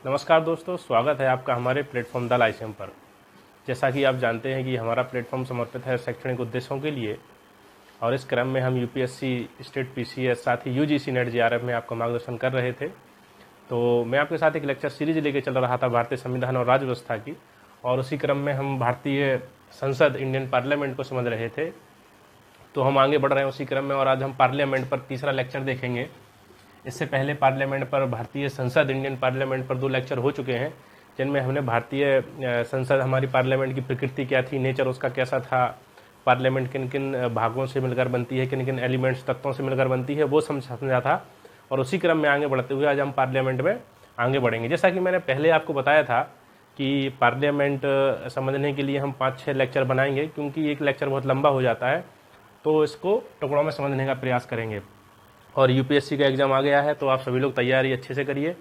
नमस्कार दोस्तों, स्वागत है आपका हमारे प्लेटफॉर्म द लाइसेम पर। जैसा कि आप जानते हैं कि हमारा प्लेटफॉर्म समर्पित है शैक्षणिक उद्देश्यों के लिए और इस क्रम में हम यूपीएससी, स्टेट पीसीएस, साथ ही यूजीसी नेट जीआरएफ में आपका मार्गदर्शन कर रहे थे। तो मैं आपके साथ एक लेक्चर सीरीज लेके चल रहा था भारतीय संविधान और राज्य व्यवस्था की, और उसी क्रम में हम भारतीय संसद, इंडियन पार्लियामेंट को समझ रहे थे। तो हम आगे बढ़ रहे हैं उसी क्रम में, और आज हम पार्लियामेंट पर तीसरा लेक्चर देखेंगे। इससे पहले पार्लियामेंट पर, भारतीय संसद, इंडियन पार्लियामेंट पर 2 लेक्चर हो चुके हैं, जिनमें हमने भारतीय संसद, हमारी पार्लियामेंट की प्रकृति क्या थी, नेचर उसका कैसा था, पार्लियामेंट किन किन भागों से मिलकर बनती है, किन किन एलिमेंट्स, तत्वों से मिलकर बनती है, वो समझा था। और उसी क्रम में आगे बढ़ते हुए आज हम पार्लियामेंट में आगे बढ़ेंगे। जैसा कि मैंने पहले आपको बताया था कि पार्लियामेंट समझने के लिए हम 5-6 लेक्चर बनाएंगे, क्योंकि एक लेक्चर बहुत लंबा हो जाता है, तो इसको टुकड़ों में समझने का प्रयास करेंगे। और यूपीएससी का एग्ज़ाम आ गया है, तो आप सभी लोग तैयारी अच्छे से करिए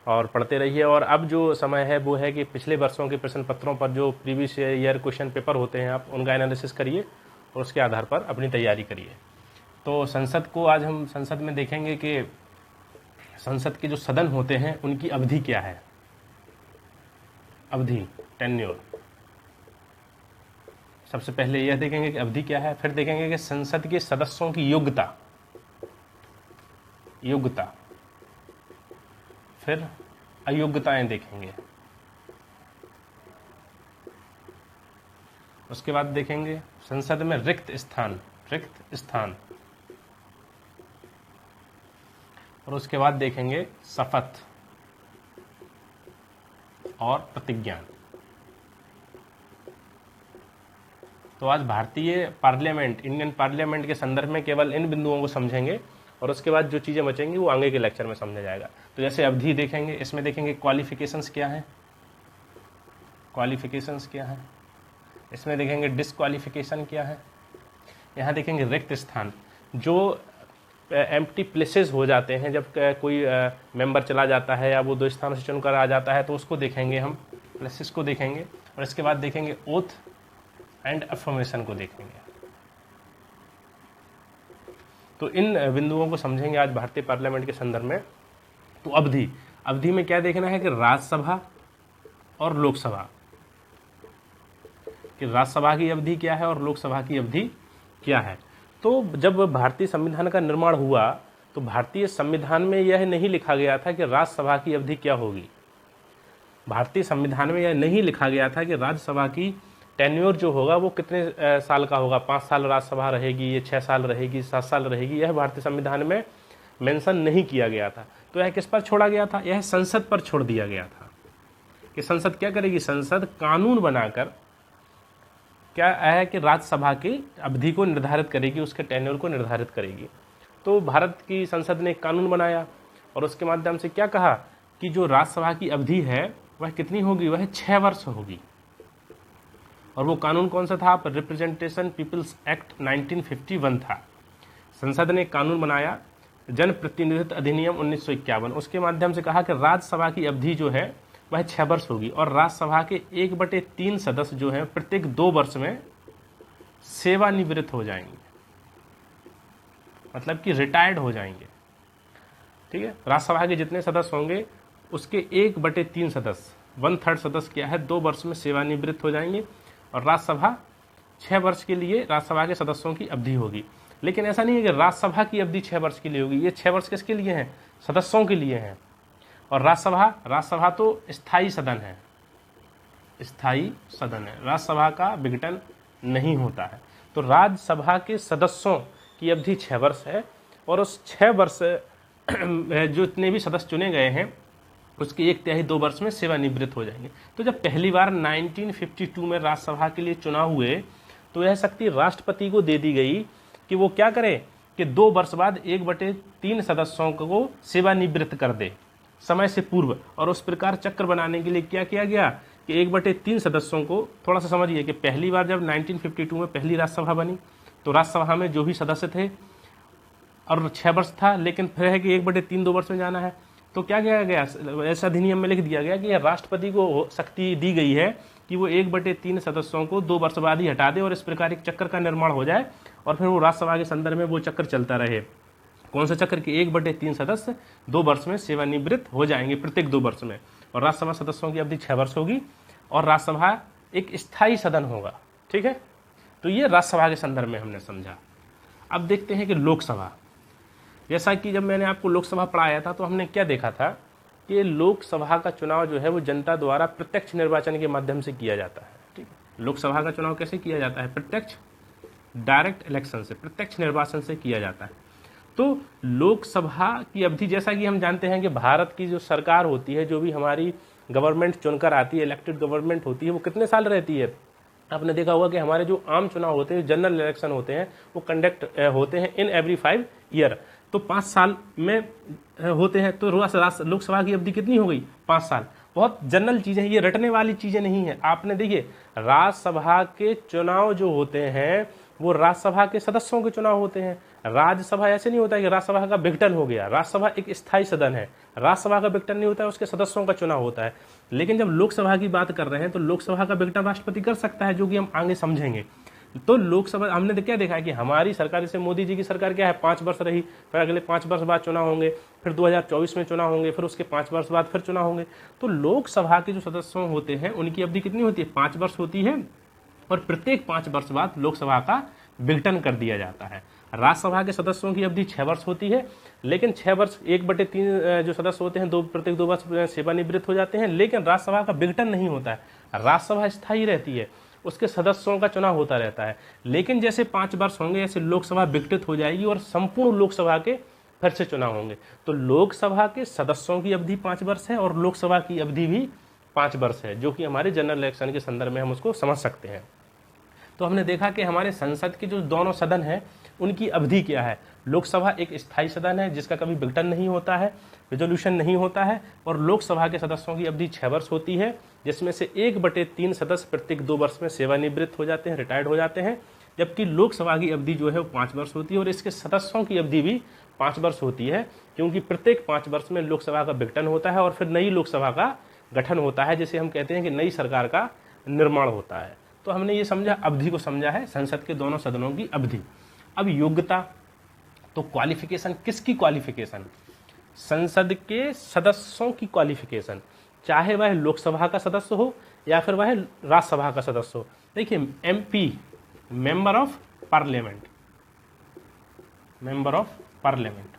और पढ़ते रहिए। और अब जो समय है वो है कि पिछले वर्षों के प्रश्न पत्रों पर जो प्रीवियस ईयर क्वेश्चन पेपर होते हैं, आप उनका एनालिसिस करिए और उसके आधार पर अपनी तैयारी करिए। तो संसद को आज हम संसद में देखेंगे कि संसद के जो सदन होते हैं उनकी अवधि क्या है। अवधि, टेन्योर। सबसे पहले यह देखेंगे कि अवधि क्या है, फिर देखेंगे कि संसद के सदस्यों की योग्यता, फिर अयोग्यताएं देखेंगे। उसके बाद देखेंगे संसद में रिक्त स्थान, और उसके बाद देखेंगे शपथ और प्रतिज्ञा। तो आज भारतीय पार्लियामेंट, इंडियन पार्लियामेंट के संदर्भ में केवल इन बिंदुओं को समझेंगे, और उसके बाद जो चीज़ें बचेंगी वो आगे के लेक्चर में समझा जाएगा। तो जैसे अवधि देखेंगे, इसमें देखेंगे क्वालिफिकेशंस क्या है, इसमें देखेंगे डिसक्वालिफिकेशन क्या है, यहाँ देखेंगे रिक्त स्थान, जो एम्प्टी प्लेसेस हो जाते हैं जब कोई मेंबर चला जाता है या वो 2 स्थानों से चुनकर आ जाता है, तो उसको देखेंगे हम, प्लेसेस को देखेंगे। और इसके बाद देखेंगे ओथ एंड अफर्मेशन को देखेंगे। तो इन बिंदुओं को समझेंगे आज भारतीय पार्लियामेंट के संदर्भ में। तो अवधि में क्या देखना है कि राज्यसभा और लोकसभा, कि राज्यसभा की अवधि क्या है और लोकसभा की अवधि क्या है। तो जब भारतीय संविधान का निर्माण हुआ तो भारतीय संविधान में यह नहीं लिखा गया था कि राज्यसभा की अवधि क्या होगी। भारतीय संविधान में यह नहीं लिखा गया था कि राज्यसभा की टेन्योर जो होगा वो कितने साल का होगा, 5 साल राज्यसभा रहेगी, ये 6 साल रहेगी, 7 साल रहेगी, यह भारतीय संविधान में मेंशन नहीं किया गया था। तो यह किस पर छोड़ा गया था, यह संसद पर छोड़ दिया गया था कि संसद क्या करेगी, संसद कानून बनाकर क्या है कि राज्यसभा की अवधि को निर्धारित करेगी, उसके टेन्योर को निर्धारित करेगी। तो भारत की संसद ने एक कानून बनाया और उसके माध्यम से क्या कहा कि जो राज्यसभा की अवधि है वह कितनी होगी, वह 6 वर्ष होगी। और वो कानून कौन सा था, रिप्रेजेंटेशन पीपल्स एक्ट 1951 था। संसद ने कानून बनाया, जन प्रतिनिधित्व अधिनियम 1951, उसके माध्यम से कहा कि राज्यसभा की अवधि जो है वह 6 वर्ष होगी, और राज्यसभा के 1/3 सदस्य जो हैं प्रत्येक 2 वर्ष में सेवानिवृत्त हो जाएंगे, मतलब कि रिटायर्ड हो जाएंगे। ठीक है, राज्यसभा के जितने सदस्य होंगे उसके 1/3 सदस्य, 1/3 सदस्य क्या है, 2 वर्ष में सेवानिवृत्त हो जाएंगे, और राज्यसभा 6 वर्ष के लिए राज्यसभा के सदस्यों की अवधि होगी। लेकिन ऐसा नहीं है कि राज्यसभा की अवधि 6 वर्ष के लिए होगी, ये 6 वर्ष किसके लिए हैं, सदस्यों के लिए हैं। और राज्यसभा तो स्थायी सदन है, राज्यसभा का विघटन नहीं होता है। तो राज्यसभा के सदस्यों की अवधि 6 वर्ष है, और उस 6 वर्ष जो इतने भी सदस्य चुने गए हैं उसके 1/3 2 वर्ष में सेवानिवृत्त हो जाएंगे। तो जब पहली बार 1952 में राज्यसभा के लिए चुनाव हुए तो यह शक्ति राष्ट्रपति को दे दी गई कि वो क्या करे कि 2 वर्ष बाद 1/3 सदस्यों को सेवानिवृत्त कर दे समय से पूर्व। और उस प्रकार चक्र बनाने के लिए क्या किया गया कि 1/3 सदस्यों को, थोड़ा सा समझिए कि पहली बार जब 1952 में पहली राज्यसभा बनी तो राज्यसभा में जो भी सदस्य थे और 6 वर्ष था, लेकिन फिर है कि 1/3 2 वर्ष में जाना है, तो क्या किया गया, ऐसा अधिनियम में लिख दिया गया कि राष्ट्रपति को शक्ति दी गई है कि वो 1/3 सदस्यों को 2 वर्ष बाद ही हटा दे, और इस प्रकार एक चक्र का निर्माण हो जाए, और फिर वो राज्यसभा के संदर्भ में वो चक्र चलता रहे। कौन सा चक्र की 1/3 सदस्य 2 वर्ष में सेवानिवृत्त हो जाएंगे, प्रत्येक 2 वर्ष में। और राज्यसभा सदस्यों की अवधि 6 वर्ष होगी और राज्यसभा एक स्थायी सदन होगा। ठीक है, तो ये राज्यसभा के संदर्भ में हमने समझा। अब देखते हैं कि लोकसभा, जैसा कि जब मैंने आपको लोकसभा पढ़ाया था तो हमने क्या देखा था कि लोकसभा का चुनाव जो है वो जनता द्वारा प्रत्यक्ष निर्वाचन के माध्यम से किया जाता है। ठीक है, लोकसभा का चुनाव कैसे किया जाता है? प्रत्यक्ष, डायरेक्ट इलेक्शन से, प्रत्यक्ष निर्वाचन से किया जाता है। तो लोकसभा की अवधि, जैसा कि हम जानते हैं कि भारत की जो सरकार होती है, जो भी हमारी गवर्नमेंट चुनकर आती है, इलेक्टेड गवर्नमेंट होती है, वो कितने साल रहती है? आपने देखा होगा कि हमारे जो आम चुनाव होते हैं, जनरल इलेक्शन होते हैं, वो कंडक्ट होते हैं इन एवरी 5 ईयर। तो 5 साल में होते हैं। तो लोकसभा की अवधि कितनी हो गई? 5 साल। बहुत जनरल चीज़ें, ये रटने वाली चीज़ें नहीं है। आपने देखिए, राज्यसभा के चुनाव जो होते हैं वो राज्यसभा के सदस्यों के चुनाव होते हैं। राज्यसभा ऐसे नहीं होता है कि राज्यसभा का विघटन हो गया। राज्यसभा एक स्थायी सदन है, राज्यसभा का विघटन नहीं होता है, उसके सदस्यों का चुनाव होता है। लेकिन जब लोकसभा की बात कर रहे हैं तो लोकसभा का विघटन राष्ट्रपति कर सकता है, जो कि हम आगे समझेंगे। तो लोकसभा, हमने तो क्या देखा है कि हमारी सरकार, जैसे मोदी जी की सरकार क्या है, 5 वर्ष रही, फिर अगले 5 वर्ष बाद चुनाव होंगे, फिर 2024 में चुनाव होंगे, फिर उसके 5 वर्ष बाद फिर चुनाव होंगे। तो लोकसभा के जो सदस्य होते हैं उनकी अवधि कितनी होती है? 5 वर्ष होती है, और प्रत्येक 5 वर्ष बाद लोकसभा का विघटन कर दिया जाता है। राज्यसभा के सदस्यों की अवधि 6 वर्ष होती है, लेकिन 6 वर्ष 1/3 जो सदस्य होते हैं प्रत्येक 2 वर्ष सेवानिवृत्त हो जाते हैं। लेकिन राज्यसभा का विघटन नहीं होता है, राज्यसभा स्थायी रहती है, उसके सदस्यों का चुनाव होता रहता है। लेकिन जैसे 5 वर्ष होंगे ऐसे लोकसभा विघटित हो जाएगी और संपूर्ण लोकसभा के फिर से चुनाव होंगे। तो लोकसभा के सदस्यों की अवधि 5 वर्ष है और लोकसभा की अवधि भी 5 वर्ष है, जो कि हमारे जनरल इलेक्शन के संदर्भ में हम उसको समझ सकते हैं। तो हमने देखा कि हमारे संसद के जो दोनों सदन हैं उनकी अवधि क्या है। लोकसभा एक स्थायी सदन है जिसका कभी विघटन नहीं होता है, रिजोल्यूशन नहीं होता है, और लोकसभा के सदस्यों की अवधि 6 वर्ष होती है, जिसमें से 1/3 सदस्य प्रत्येक 2 वर्ष में सेवानिवृत्त हो जाते हैं, रिटायर्ड हो जाते हैं। जबकि लोकसभा की अवधि जो है वो 5 वर्ष होती है और इसके सदस्यों की अवधि भी 5 वर्ष होती है, क्योंकि प्रत्येक 5 वर्ष में लोकसभा का विघटन होता है और फिर नई लोकसभा का गठन होता है, जिसे हम कहते हैं कि नई सरकार का निर्माण होता है। तो हमने ये समझा, अवधि को समझा है, संसद के दोनों सदनों की अवधि। अब योग्यता, तो क्वालिफिकेशन, किसकी क्वालिफिकेशन? संसद के सदस्यों की क्वालिफिकेशन, चाहे वह लोकसभा का सदस्य हो या फिर वह राज्यसभा का सदस्य हो। देखिए, MP member of parliament, member of parliament,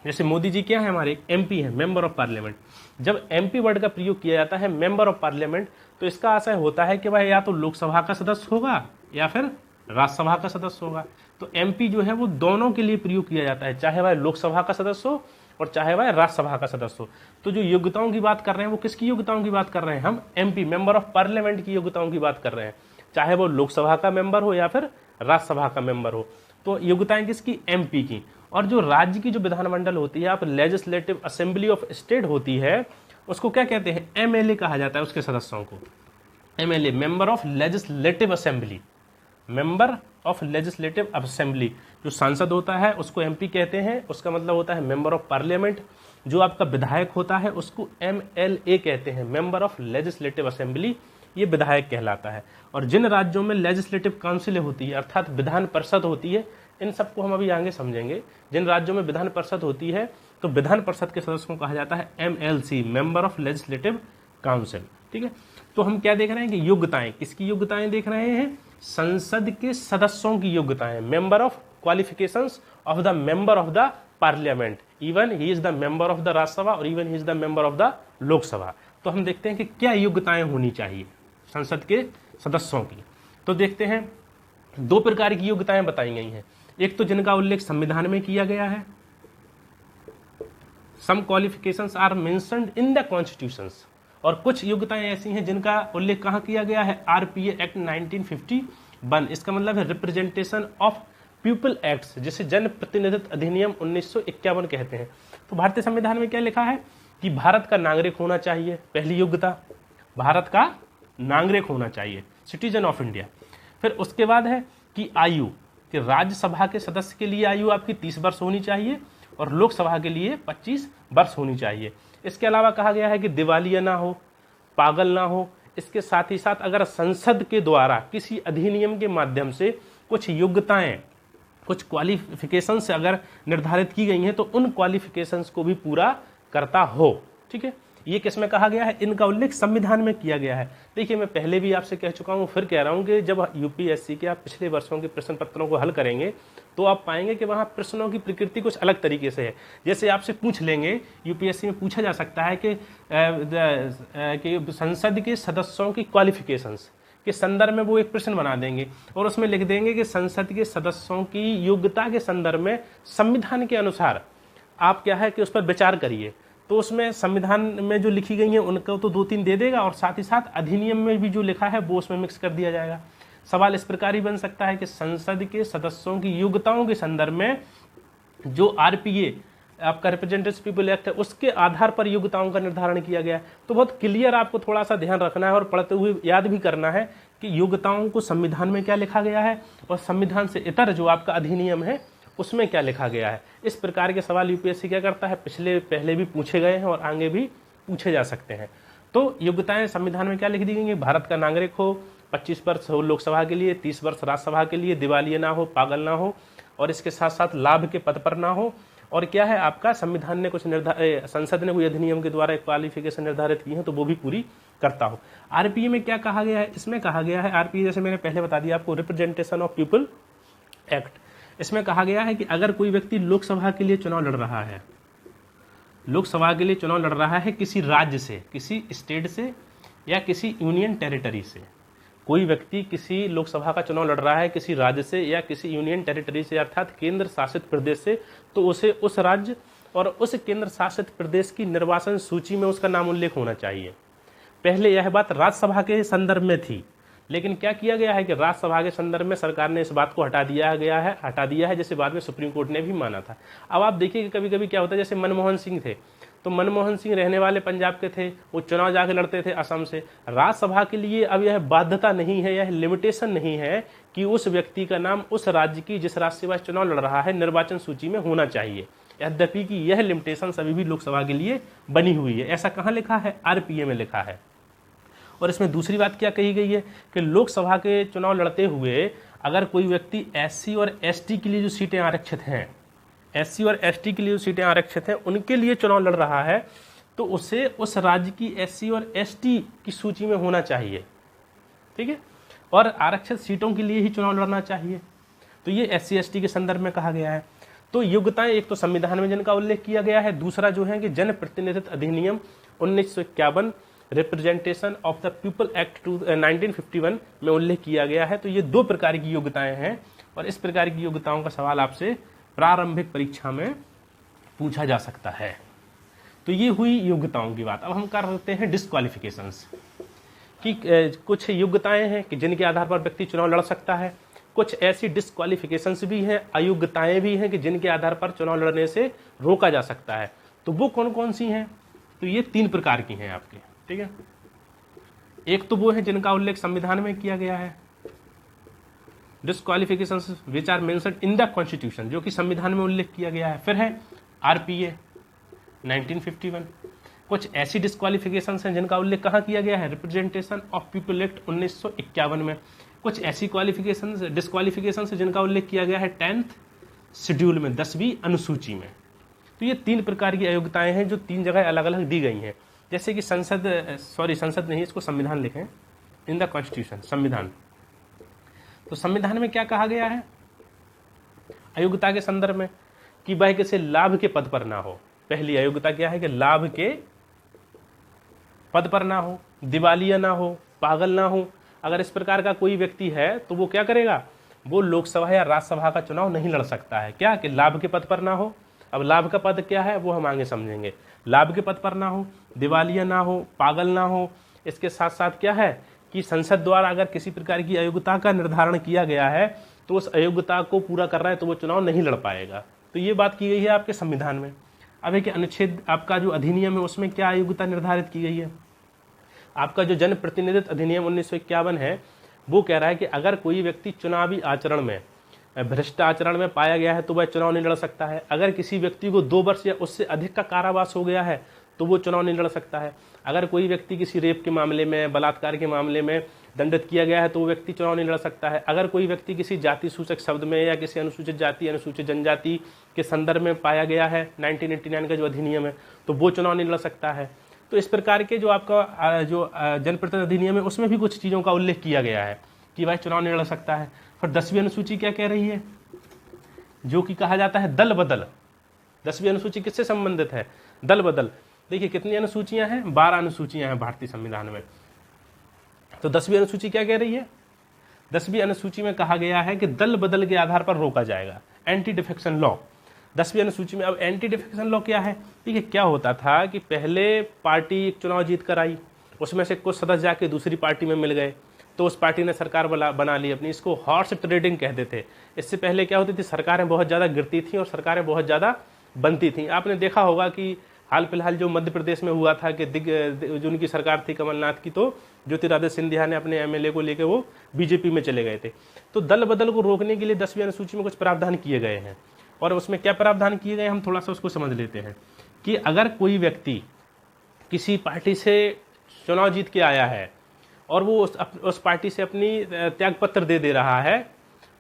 जैसे मोदी जी क्या है हमारे, MP है, मेंबर ऑफ पार्लियामेंट। जब MP वर्ड का प्रयोग किया जाता है मेंबर ऑफ पार्लियामेंट, तो इसका आशय होता है कि वह या तो लोकसभा का सदस्य होगा या फिर राज्यसभा का सदस्य होगा। तो MP जो है वो दोनों के लिए प्रयोग किया जाता है, चाहे वह लोकसभा का सदस्य हो और चाहे वह राज्यसभा का सदस्य हो। तो जो योग्यताओं की बात कर रहे हैं वो किसकी योग्यताओं की बात कर रहे हैं? हम MP मेंबर ऑफ पार्लियामेंट की योग्यताओं की बात कर रहे हैं, चाहे वो लोकसभा का मेंबर हो या फिर राज्यसभा का मेंबर हो। तो योग्यताएं किसकी? MP की। और जो राज्य की जो विधानमंडल होती है, आप लेजिस्लेटिव असेंबली ऑफ स्टेट होती है, उसको क्या कहते हैं? MLA कहा जाता है उसके सदस्यों को। MLA member of legislative assembly, member of legislative assembly. जो सांसद होता है उसको MP कहते हैं, उसका मतलब होता है मेंबर ऑफ पार्लियामेंट। जो आपका विधायक होता है उसको MLA कहते हैं, मेंबर ऑफ लेजिस्लेटिव असेंबली, ये विधायक कहलाता है। और जिन राज्यों में लेजिस्लेटिव काउंसिल होती है, अर्थात विधान परिषद होती है, इन सबको हम अभी आगे समझेंगे। जिन राज्यों में विधान परिषद होती है तो विधान परिषद के सदस्यों को कहा जाता है MLC, member of legislative council. ठीक है, तो हम क्या देख रहे हैं कि योग्यताएं, किसकी योग्यताएं देख रहे हैं? संसद के सदस्यों की योग्यताएं, member of qualifications of the member of the parliament, even he is the member of the Rajya Sabha और even he is the member of the Lok Sabha. तो हम देखते हैं कि क्या योग्यताएं होनी चाहिए संसद के सदस्यों की। तो देखते हैं 2 प्रकार की योग्यताएं बताई गई हैं। एक तो जिनका उल्लेख संविधान में किया गया है, some qualifications are mentioned in the constitutions, और कुछ योग्यताएं ऐसी हैं जिनका उल्लेख कहाँ किया गया है? RPA act 1951। इसका मतलब है रिप्रेजेंटेशन ऑफ पीपल एक्ट्स, जिसे जन प्रतिनिधित्व अधिनियम 1951 कहते हैं। तो भारतीय संविधान में क्या लिखा है कि भारत का नागरिक होना चाहिए, पहली योग्यता, भारत का नागरिक होना चाहिए, सिटीजन ऑफ इंडिया। फिर उसके बाद है कि आयु, कि राज्यसभा के सदस्य के लिए आयु आपकी 30 वर्ष होनी चाहिए और लोकसभा के लिए 25 वर्ष होनी चाहिए। इसके अलावा कहा गया है कि दिवालिया ना हो, पागल ना हो। इसके साथ ही साथ अगर संसद के द्वारा किसी अधिनियम के माध्यम से कुछ योग्यताएं कुछ क्वालिफिकेशंस अगर निर्धारित की गई हैं तो उन क्वालिफिकेशंस को भी पूरा करता हो। ठीक है, ये किस में कहा गया है? इनका उल्लेख संविधान में किया गया है। देखिए, मैं पहले भी आपसे कह चुका हूँ, फिर कह रहा हूँ कि जब यूपीएससी के आप पिछले वर्षों के प्रश्न पत्रों को हल करेंगे तो आप पाएंगे कि वहाँ प्रश्नों की प्रकृति कुछ अलग तरीके से है। जैसे आपसे पूछ लेंगे, यूपीएससी में पूछा जा सकता है कि संसद के सदस्यों की क्वालिफिकेशंस के संदर्भ में वो एक प्रश्न बना देंगे और उसमें लिख देंगे कि संसद के सदस्यों की योग्यता के संदर्भ में संविधान के अनुसार आप क्या है कि उस पर विचार करिए। तो उसमें संविधान में जो लिखी गई है उनको तो 2-3 दे देगा और साथ ही साथ अधिनियम में भी जो लिखा है वो उसमें मिक्स कर दिया जाएगा। सवाल इस प्रकार ही बन सकता है कि संसद के सदस्यों की योग्यताओं के संदर्भ में जो आरपीए आपका रिप्रेजेंटेटिव पीपल एक्ट है उसके आधार पर योग्यताओं का निर्धारण किया गया है। तो बहुत क्लियर आपको थोड़ा सा ध्यान रखना है और पढ़ते हुए याद भी करना है कि योग्यताओं को संविधान में क्या लिखा गया है और संविधान से इतर जो आपका अधिनियम है उसमें क्या लिखा गया है। इस प्रकार के सवाल यूपीएससी क्या करता है, पहले भी पूछे गए हैं और आगे भी पूछे जा सकते हैं। तो योग्यताएं संविधान में क्या लिख दी गई है? भारत का नागरिक हो, 25 वर्ष हो लोकसभा के लिए, 30 वर्ष राज्यसभा के लिए, दिवालिया ना हो, पागल ना हो और इसके साथ साथ लाभ के पद पर ना हो। और क्या है आपका संविधान ने कुछ संसद ने कोई अधिनियम के द्वारा एक क्वालिफिकेशन निर्धारित की है तो वो भी पूरी करता हो। आरपीए में क्या कहा गया है? इसमें कहा गया है आरपीए, जैसे मैंने पहले बता दिया आपको, रिप्रेजेंटेशन ऑफ पीपल एक्ट। इसमें कहा गया है कि अगर कोई व्यक्ति लोकसभा के लिए चुनाव लड़ रहा है, लोकसभा के लिए चुनाव लड़ रहा है किसी राज्य से, किसी स्टेट से या किसी यूनियन टेरिटरी से, कोई व्यक्ति किसी लोकसभा का चुनाव लड़ रहा है किसी राज्य से या किसी यूनियन टेरिटरी से अर्थात केंद्र शासित प्रदेश से, तो उसे उस राज्य और उस केंद्र शासित प्रदेश की निर्वाचन सूची में उसका नाम उल्लेख होना चाहिए। पहले यह बात राज्यसभा के संदर्भ में थी, लेकिन क्या किया गया है कि राज्यसभा के संदर्भ में सरकार ने इस बात को हटा दिया है, जैसे बाद में सुप्रीम कोर्ट ने भी माना था। अब आप देखिए कि कभी कभी क्या होता है, जैसे मनमोहन सिंह थे तो मनमोहन सिंह रहने वाले पंजाब के थे, वो चुनाव जाके लड़ते थे असम से। राज्यसभा के लिए अब यह बाध्यता नहीं है, यह लिमिटेशन नहीं है कि उस व्यक्ति का नाम उस राज्य की जिस राज्य से वह चुनाव लड़ रहा है निर्वाचन सूची में होना चाहिए। यद्यपि कि यह लिमिटेशन अभी भी लोकसभा के लिए बनी हुई है। ऐसा कहाँ लिखा है? आरपीए में लिखा है। और इसमें दूसरी बात क्या कही गई है कि लोकसभा के चुनाव लड़ते हुए अगर कोई व्यक्ति एससी और एसटी के लिए जो सीटें आरक्षित हैं, एससी और एसटी के लिए जो सीटें आरक्षित हैं उनके लिए चुनाव लड़ रहा है तो उसे उस राज्य की एससी और एसटी की सूची में होना चाहिए। ठीक है, और आरक्षित सीटों के लिए ही चुनाव लड़ना चाहिए। तो ये एससी एसटी के संदर्भ में कहा गया है। तो योग्यताएं एक तो संविधान में जिनका उल्लेख किया गया है, दूसरा जो है कि जन प्रतिनिधित्व अधिनियम 1951 representation of the people act 1951 में उल्लेख किया गया है। तो ये 2 प्रकार की योग्यताएं हैं और इस प्रकार की योग्यताओं का सवाल आपसे प्रारंभिक परीक्षा में पूछा जा सकता है। तो ये हुई योग्यताओं की बात। अब हम कर रहे हैं डिस्क्वालिफिकेशंस कि कुछ योग्यताएं हैं कि जिनके आधार पर व्यक्ति चुनाव लड़ सकता है, कुछ ऐसी डिस्क्वालिफिकेशंस भी हैं, अयोग्यताएं भी हैं कि जिनके आधार पर चुनाव लड़ने से रोका जा सकता है। तो वो कौन कौन सी हैं? तो ये 3 प्रकार की हैं आपके। ठीक है, एक तो वो है जिनका उल्लेख संविधान में किया गया है, disqualifications which are mentioned in the constitution, जो कि संविधान में उल्लेख किया गया है। फिर है आरपीए 1951। कुछ ऐसी डिस्क्वालिफिकेशंस हैं जिनका उल्लेख कहाँ किया गया है? रिप्रेजेंटेशन ऑफ पीपल एक्ट 1951 में। कुछ ऐसी डिस्क्वालिफिकेशंस जिनका उल्लेख किया गया है 10th शेड्यूल में, 10वीं अनुसूची में। तो ये 3 प्रकार की अयोग्यताएं हैं जो 3 जगह अलग अलग दी गई हैं। जैसे कि संसद नहीं, इसको संविधान लिखें, इन द कॉन्स्टिट्यूशन, संविधान। तो संविधान में क्या कहा गया है अयोग्यता के संदर्भ में? कि वह किसी लाभ के पद पर ना हो। पहली अयोग्यता क्या है कि लाभ के पद पर ना हो, दिवालिया ना हो, पागल ना हो। अगर इस प्रकार का कोई व्यक्ति है तो वो क्या करेगा? वो लोकसभा या राज्यसभा का चुनाव नहीं लड़ सकता है। क्या कि लाभ के पद पर ना हो। अब लाभ का पद क्या है वो हम आगे समझेंगे। लाभ के पद पर ना हो, दिवालिया ना हो, पागल ना हो। इसके साथ साथ क्या है कि संसद द्वारा अगर किसी प्रकार की अयोग्यता का निर्धारण किया गया है तो उस अयोग्यता को पूरा कर रहा है तो वो चुनाव नहीं लड़ पाएगा। तो ये बात की गई है आपके संविधान में। अब एक अनुच्छेद आपका जो अधिनियम है उसमें क्या अयोग्यता निर्धारित की गई है? आपका जो जन प्रतिनिधित्व अधिनियम 1951 है वो कह रहा है कि अगर कोई व्यक्ति चुनावी आचरण में भ्रष्ट आचरण में पाया गया है तो वह चुनाव नहीं लड़ सकता है। अगर किसी व्यक्ति को 2 वर्ष या उससे अधिक का कारावास हो गया है तो वो चुनाव नहीं लड़ सकता है। अगर कोई व्यक्ति किसी रेप के मामले में, बलात्कार के मामले में दंडित किया गया है तो वो व्यक्ति चुनाव नहीं लड़ सकता है। अगर कोई व्यक्ति किसी जाति सूचक शब्द में या किसी अनुसूचित जाति अनुसूचित जनजाति के संदर्भ में पाया गया है 1989 का जो अधिनियम है तो वो चुनाव नहीं लड़ सकता है। तो इस प्रकार के जो आपका जो जनप्रतिनिधि अधिनियम है उसमें भी कुछ चीज़ों का उल्लेख किया गया है कि भाई चुनाव नहीं लड़ सकता है। फिर 10वीं अनुसूची क्या कह रही है, जो कि कहा जाता है दल बदल। 10वीं अनुसूची किससे संबंधित है, दल बदल। देखिए कितनी अनुसूचियां हैं, 12 अनुसूचियां हैं भारतीय संविधान में। तो 10वीं अनुसूची क्या कह रही है, 10वीं अनुसूची में कहा गया है कि दल बदल के आधार पर रोका जाएगा, एंटी डिफेक्शन लॉ। 10वीं अनुसूची में अब एंटी डिफेक्शन लॉ क्या है, देखिए क्या होता था कि पहले पार्टी एक चुनाव जीत कर आई, उसमें से कुछ सदस्य जाके दूसरी पार्टी में मिल गए तो उस पार्टी ने सरकार बना ली अपनी, इसको हॉर्स ट्रेडिंग कहते थे। इससे पहले क्या होती थी, सरकारें बहुत ज़्यादा गिरती थी और सरकारें बहुत ज़्यादा बनती थी। आपने देखा होगा कि हाल फिलहाल जो मध्य प्रदेश में हुआ था कि जो उनकी सरकार थी कमलनाथ की, तो ज्योतिरादित्य सिंधिया ने अपने एमएलए को लेकर वो बीजेपी में चले गए थे। तो दल बदल को रोकने के लिए 10वीं अनुसूची में कुछ प्रावधान किए गए हैं। और उसमें क्या प्रावधान किए गए हम थोड़ा सा उसको समझ लेते हैं कि अगर कोई व्यक्ति किसी पार्टी से चुनाव जीत के आया है और वो उस पार्टी से अपनी त्यागपत्र दे रहा है,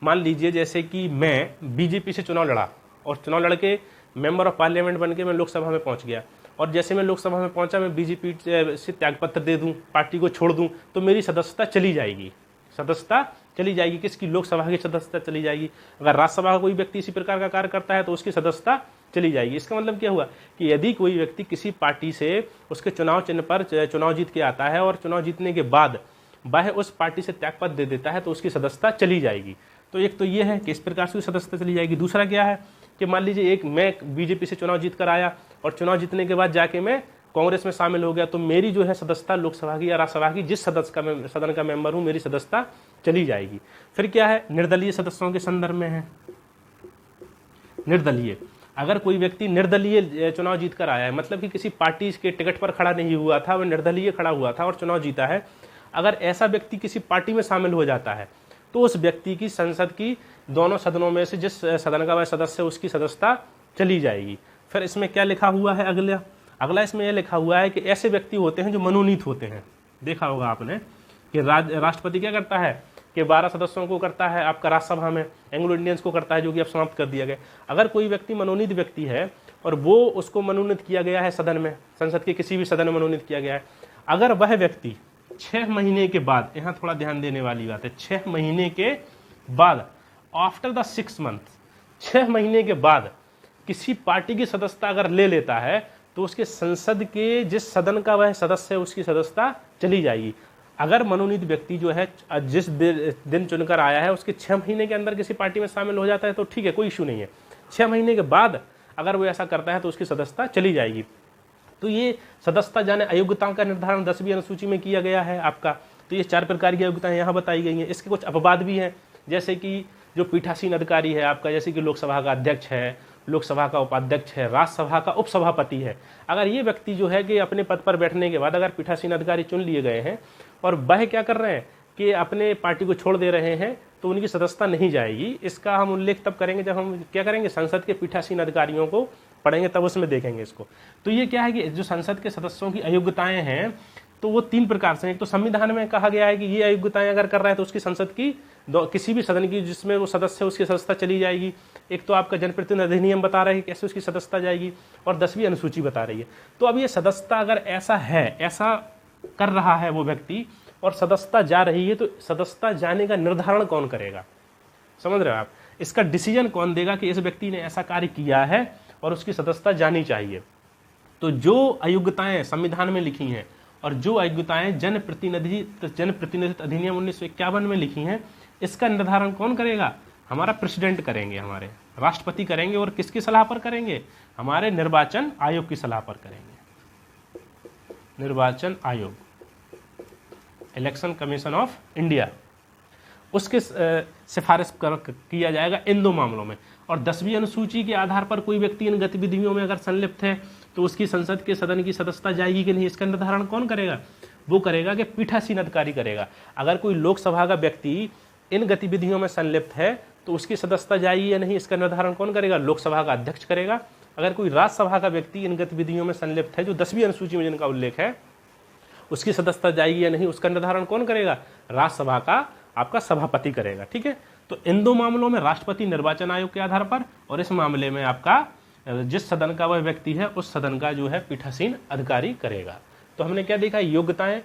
मान लीजिए जैसे कि मैं बीजेपी से चुनाव लड़ा और चुनाव लड़के मेंबर ऑफ पार्लियामेंट बनके मैं लोकसभा में पहुंच गया और जैसे मैं लोकसभा में पहुंचा मैं बीजेपी से त्यागपत्र दे दूं, पार्टी को छोड़ दूं, तो मेरी सदस्यता चली जाएगी। सदस्यता चली जाएगी किसकी, लोकसभा की सदस्यता चली जाएगी। अगर राज्यसभा का कोई व्यक्ति इसी प्रकार का कार्य करता है तो उसकी सदस्यता चली जाएगी। इसका मतलब क्या हुआ कि यदि कोई व्यक्ति किसी पार्टी से उसके चुनाव चिन्ह पर चुनाव जीत के आता है और चुनाव जीतने के बाद वह उस पार्टी से त्यागपत्र दे देता है तो उसकी सदस्यता चली जाएगी। तो एक तो ये है कि इस प्रकार से सदस्यता चली जाएगी। दूसरा क्या है कि मान लीजिए मैं बीजेपी से चुनाव जीत कर आया और चुनाव जीतने के बाद जाके मैं कांग्रेस में शामिल हो गया, तो मेरी जो है सदस्यता लोकसभा की या राज्यसभा की जिस सदन का मेंबर हूं, मेरी सदस्यता चली जाएगी। फिर क्या है, निर्दलीय सदस्यों के संदर्भ में है। निर्दलीय, अगर कोई व्यक्ति निर्दलीय चुनाव जीत कर आया है, मतलब कि किसी पार्टी के टिकट पर खड़ा नहीं हुआ था, वह निर्दलीय खड़ा हुआ था और चुनाव जीता है, अगर ऐसा व्यक्ति किसी पार्टी में शामिल हो जाता है तो उस व्यक्ति की संसद की दोनों सदनों में से जिस सदन का वह सदस्य है उसकी सदस्यता चली जाएगी। फिर इसमें क्या लिखा हुआ है, अगला इसमें यह लिखा हुआ है कि ऐसे व्यक्ति होते हैं जो मनोनीत होते हैं। देखा होगा आपने कि राष्ट्रपति क्या करता है कि 12 सदस्यों को करता है आपका राज्यसभा में, एंग्लो इंडियंस को करता है, जो कि अब समाप्त कर दिया गया। अगर कोई व्यक्ति मनोनीत व्यक्ति है और वो उसको मनोनीत किया गया है सदन में, संसद के किसी भी सदन में मनोनीत किया गया है, अगर वह व्यक्ति 6 महीने के बाद, यहाँ थोड़ा ध्यान देने वाली बात है, 6 महीने के बाद, आफ्टर द 6 मंथ, 6 महीने के बाद किसी पार्टी की सदस्यता अगर ले लेता है तो उसके संसद के जिस सदन का वह सदस्य है उसकी सदस्यता चली जाएगी। अगर मनोनीत व्यक्ति जो है जिस दिन चुनकर आया है उसके 6 महीने के अंदर किसी पार्टी में शामिल हो जाता है तो ठीक है, कोई इशू नहीं है। 6 महीने के बाद अगर वो ऐसा करता है तो उसकी सदस्यता चली जाएगी। तो ये सदस्यता जाने अयोग्यताओं का निर्धारण 10वीं अनुसूची में किया गया है आपका। तो ये 4 प्रकार की अयोग्यताएं यहाँ बताई गई हैं। इसके कुछ अपवाद भी हैं, जैसे कि जो पीठासीन अधिकारी है आपका, जैसे कि लोकसभा का अध्यक्ष है, लोकसभा का उपाध्यक्ष है, राज्यसभा का उपसभापति है। अगर ये व्यक्ति जो है कि अपने पद पर बैठने के बाद अगर पीठासीन अधिकारी चुन लिए गए हैं और वह क्या कर रहे हैं कि अपने पार्टी को छोड़ दे रहे हैं तो उनकी सदस्यता नहीं जाएगी। इसका हम उल्लेख तब करेंगे जब हम क्या करेंगे, संसद के पीठासीन अधिकारियों को पढ़ेंगे, तब उसमें देखेंगे इसको। तो ये क्या है कि जो संसद के सदस्यों की अयोग्यताएं हैं तो वो 3 प्रकार से हैं। एक तो संविधान में कहा गया है कि ये अयोग्यताएं अगर कर रहा है तो उसकी संसद की किसी भी सदन की जिसमें वो सदस्य है उसकी सदस्यता चली जाएगी। एक तो आपका जनप्रतिनिधि अधिनियम बता रहा है कि कैसे उसकी सदस्यता जाएगी, और 10वीं अनुसूची बता रही है। तो अब ये सदस्यता अगर ऐसा है, ऐसा कर रहा है वो व्यक्ति और सदस्यता जा रही है, तो सदस्यता जाने का निर्धारण कौन करेगा, समझ रहे हो आप? इसका डिसीजन कौन देगा कि इस व्यक्ति ने ऐसा कार्य किया है और उसकी सदस्यता जानी चाहिए? तो जो अयोग्यताएं संविधान में लिखी हैं और जो अयोग्यताएं जनप्रतिनिधित्व अधिनियम 1951 में लिखी हैं, इसका निर्धारण कौन करेगा? हमारा प्रेसिडेंट करेंगे, हमारे राष्ट्रपति करेंगे। और किसकी सलाह पर करेंगे? हमारे निर्वाचन आयोग की सलाह पर करेंगे। निर्वाचन आयोग, इलेक्शन कमीशन ऑफ इंडिया, उसके सिफारिश किया जाएगा इन 2 मामलों में। और 10वीं अनुसूची के आधार पर कोई व्यक्ति इन गतिविधियों में अगर संलिप्त है तो उसकी संसद के सदन की सदस्यता जाएगी कि नहीं, इसका निर्धारण कौन करेगा? वो करेगा कि पीठासीन अधिकारी करेगा। अगर कोई लोकसभा का व्यक्ति इन गतिविधियों में संलिप्त है तो उसकी सदस्यता जाएगी या नहीं, इसका निर्धारण कौन करेगा? लोकसभा का अध्यक्ष करेगा। अगर कोई राज्यसभा का व्यक्ति इन गतिविधियों में संलिप्त है जो 10वीं अनुसूची में जिनका उल्लेख है, उसकी सदस्यता जाएगी या नहीं उसका निर्धारण कौन करेगा? राज्यसभा का आपका सभापति करेगा। ठीक है, तो इन दो मामलों में राष्ट्रपति निर्वाचन आयोग के आधार पर, और इस मामले में आपका जिस सदन का वह व्यक्ति है उस सदन का जो है पीठासीन अधिकारी करेगा। तो हमने क्या देखा? योग्यताएं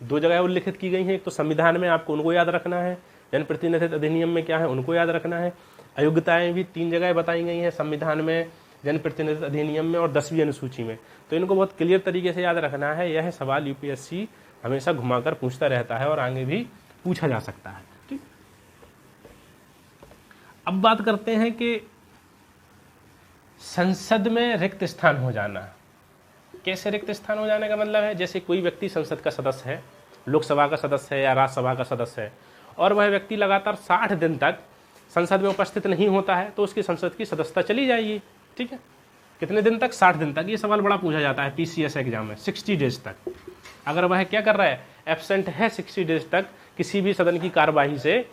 दो जगह उल्लिखित की गई हैं। एक तो संविधान में आपको उनको याद रखना है, जनप्रतिनिधित्व अधिनियम में क्या है उनको याद रखना है। अयोग्यताएं भी 3 जगह बताई गई हैं, संविधान में, जनप्रतिनिधित्व अधिनियम में और 10वीं अनुसूची में। तो इनको बहुत क्लियर तरीके से याद रखना है। यह सवाल यूपीएससी हमेशा घुमाकर पूछता रहता है और आगे भी पूछा जा सकता है। ठीक, अब बात करते हैं कि संसद में रिक्त स्थान हो जाना। कैसे रिक्त स्थान हो जाने का मतलब है? जैसे कोई व्यक्ति संसद का सदस्य है, लोकसभा का सदस्य है या राज्यसभा का सदस्य है, और वह व्यक्ति लगातार 60 दिन तक संसद में उपस्थित नहीं होता है, तो उसकी संसद की सदस्यता चली जाएगी। ठीक है, कितने दिन तक? 60 दिन तक। ये सवाल बड़ा पूछा जाता है पीसीएस एग्जाम में। 60 डेज तक अगर वह क्या कर रहा है, एब्सेंट है 60 डेज तक किसी भी सदन की कार्यवाही से,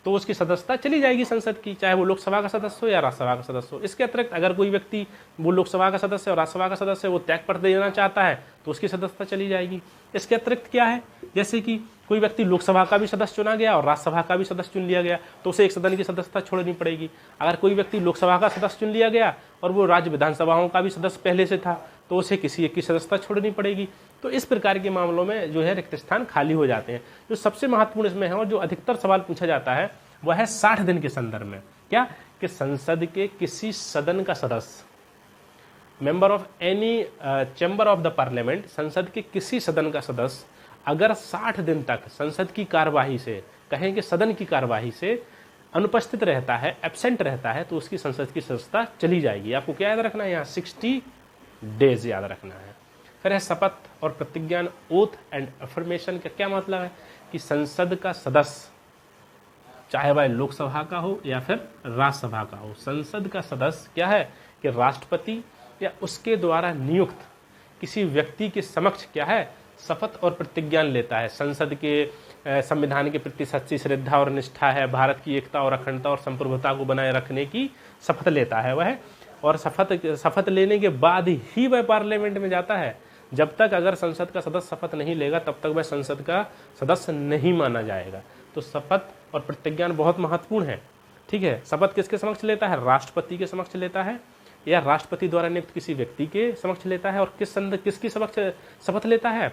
तो उसकी सदस्यता चली जाएगी संसद की, चाहे वो लोकसभा का सदस्य हो या राज्यसभा का सदस्य हो। इसके अतिरिक्त अगर कोई व्यक्ति वो लोकसभा का सदस्य और राज्यसभा का सदस्य वो त्याग पत्र देना चाहता है तो उसकी सदस्यता चली जाएगी। इसके अतिरिक्त क्या है? जैसे कि कोई व्यक्ति लोकसभा का भी सदस्य चुना गया और राज्यसभा का भी सदस्य चुन लिया गया तो उसे एक सदन की सदस्यता छोड़नी पड़ेगी। अगर कोई व्यक्ति लोकसभा का सदस्य चुन लिया गया और वो राज्य विधानसभाओं का भी सदस्य पहले से था तो उसे किसी एक की सदस्यता छोड़नी पड़ेगी। तो इस प्रकार के मामलों में जो है रिक्त स्थान खाली हो जाते हैं। जो सबसे महत्वपूर्ण इसमें है और जो अधिकतर सवाल पूछा जाता है वह है 60 दिन के संदर्भ में। क्या? कि संसद के किसी सदन का सदस्य, member of any chamber of the parliament, संसद के किसी सदन का सदस्य अगर 60 दिन तक संसद की कार्यवाही से, कहें कि सदन की कार्यवाही से अनुपस्थित रहता है, एब्सेंट रहता है, तो उसकी संसद की सदस्यता चली जाएगी। आपको क्या याद रखना है? यहाँ 60 डेज याद रखना है। फिर है शपथ और प्रतिज्ञान, ओथ एंड अफर्मेशन। का क्या मतलब है? कि संसद का सदस्य, चाहे वह लोकसभा का हो या फिर राज्यसभा का हो, संसद का सदस्य क्या है कि राष्ट्रपति या उसके द्वारा नियुक्त किसी व्यक्ति के समक्ष क्या है, शपथ और प्रतिज्ञान लेता है। संसद के संविधान के प्रति सच्ची श्रद्धा और निष्ठा है, भारत की एकता और अखंडता और संप्रभुता को बनाए रखने की शपथ लेता है वह, और शपथ लेने के बाद ही वह पार्लियामेंट में जाता है। जब तक अगर संसद का सदस्य शपथ नहीं लेगा तब तक वह संसद का सदस्य नहीं माना जाएगा। तो शपथ और प्रतिज्ञान बहुत महत्वपूर्ण है। ठीक है, शपथ किसके समक्ष लेता है? राष्ट्रपति के समक्ष लेता है या राष्ट्रपति द्वारा नियुक्त किसी व्यक्ति के समक्ष लेता है। और किसकी समक्ष शपथ लेता है?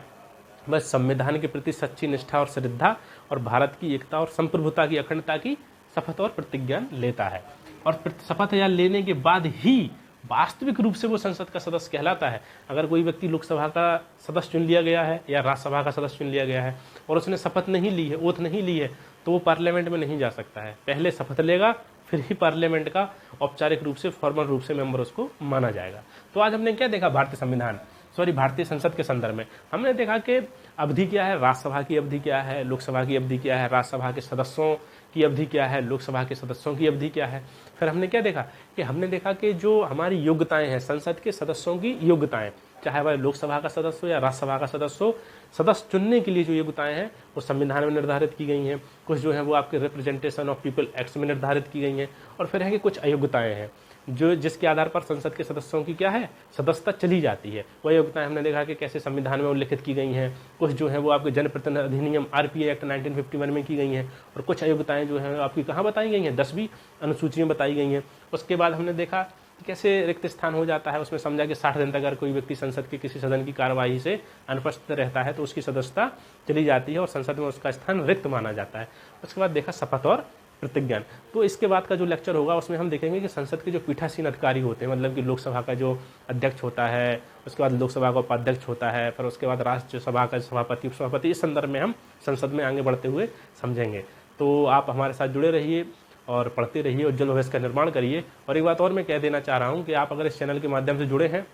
वह संविधान के प्रति सच्ची निष्ठा और श्रद्धा और भारत की एकता और संप्रभुता की अखंडता की शपथ और प्रतिज्ञान लेता है। और शपथ या लेने के बाद ही वास्तविक रूप से वो संसद का सदस्य कहलाता है। अगर कोई व्यक्ति लोकसभा का सदस्य चुन लिया गया है या राज्यसभा का सदस्य चुन लिया गया है और उसने शपथ नहीं ली है, ओथ नहीं ली है, तो वो पार्लियामेंट में नहीं जा सकता है। पहले शपथ लेगा फिर ही पार्लियामेंट का औपचारिक रूप से, फॉर्मल रूप से मेंबर उसको माना जाएगा। तो आज हमने क्या देखा? भारतीय संसद के संदर्भ में हमने देखा कि अवधि क्या है, राज्यसभा की अवधि क्या है, लोकसभा की अवधि क्या है, राज्यसभा के सदस्यों की अवधि क्या है, लोकसभा के सदस्यों की अवधि क्या है। फिर हमने क्या देखा कि हमने देखा कि जो हमारी योग्यताएं हैं, संसद के सदस्यों की योग्यताएं, चाहे वह लोकसभा का सदस्य हो या राज्यसभा का सदस्य हो, सदस्य चुनने के लिए जो योग्यताएं हैं वो संविधान में निर्धारित की गई हैं। कुछ जो है वो आपके रिप्रेजेंटेशन ऑफ पीपल एक्ट में निर्धारित की गई हैं। और फिर है कि कुछ अयोग्यताएं हैं जो जिसके आधार पर संसद के सदस्यों की क्या है, सदस्यता चली जाती है। वह योग्यताएं हमने देखा कि कैसे संविधान में उल्लिखित की गई हैं। कुछ जो है वो आपके जनप्रतिनिधि अधिनियम आरपीए एक्ट 1951 में की गई हैं। और कुछ अयोग्यताएं जो हैं आपकी कहाँ बताई गई हैं? 10वीं अनुसूची में बताई गई हैं। उसके बाद हमने देखा कि कैसे रिक्त स्थान हो जाता है। उसमें समझा कि 60 दिन तक अगर कोई व्यक्ति संसद के किसी सदन की कार्यवाही से अनुपस्थित रहता है तो उसकी सदस्यता चली जाती है और संसद में उसका स्थान रिक्त माना जाता है। उसके बाद देखा शपथ और प्रतिज्ञान। तो इसके बाद का जो लेक्चर होगा उसमें हम देखेंगे कि संसद के जो पीठासीन अधिकारी होते हैं, मतलब कि लोकसभा का जो अध्यक्ष होता है, उसके बाद लोकसभा का उपाध्यक्ष होता है, फिर उसके बाद राज्यसभा का सभापति, उपसभापति, इस संदर्भ में हम संसद में आगे बढ़ते हुए समझेंगे। तो आप हमारे साथ जुड़े रहिए और पढ़ते रहिए, उज्जवल भविष्य का निर्माण करिए। और एक बात और मैं कह देना चाह रहा हूँ कि आप अगर इस चैनल के माध्यम से जुड़े हैं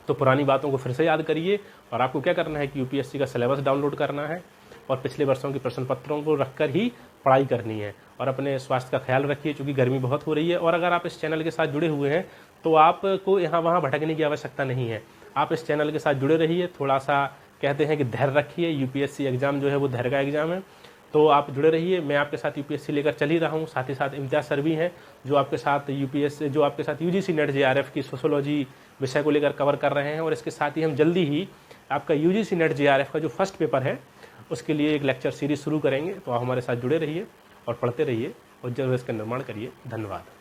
तो पुरानी बातों को फिर से याद करिए। और आपको क्या करना है कि यूपीएससी का सिलेबस डाउनलोड करना है और पिछले वर्षों के प्रश्न पत्रों को रखकर ही पढ़ाई करनी है। और अपने स्वास्थ्य का ख्याल रखिए क्योंकि गर्मी बहुत हो रही है। और अगर आप इस चैनल के साथ जुड़े हुए हैं तो आपको यहाँ वहाँ भटकने की आवश्यकता नहीं है। आप इस चैनल के साथ जुड़े रहिए, थोड़ा सा कहते हैं कि धैर्य रखिए। यूपीएससी एग्जाम जो है वो धैर्य का एग्जाम है, तो आप जुड़े रहिए। मैं आपके साथ यूपीएससी लेकर चल ही रहा हूँ। साथ ही साथ इम्तियाज सर भी हैं जो आपके साथ यूजीसी नेट जेआरएफ की सोशियोलॉजी विषय को लेकर कवर कर रहे हैं। और इसके साथ ही हम जल्दी ही आपका यूजीसी नेट जेआरएफ का जो फर्स्ट पेपर है उसके लिए एक लेक्चर सीरीज शुरू करेंगे, तो आप हमारे साथ जुड़े रहिए और पढ़ते रहिए और जरूर इसका निर्माण करिए। धन्यवाद।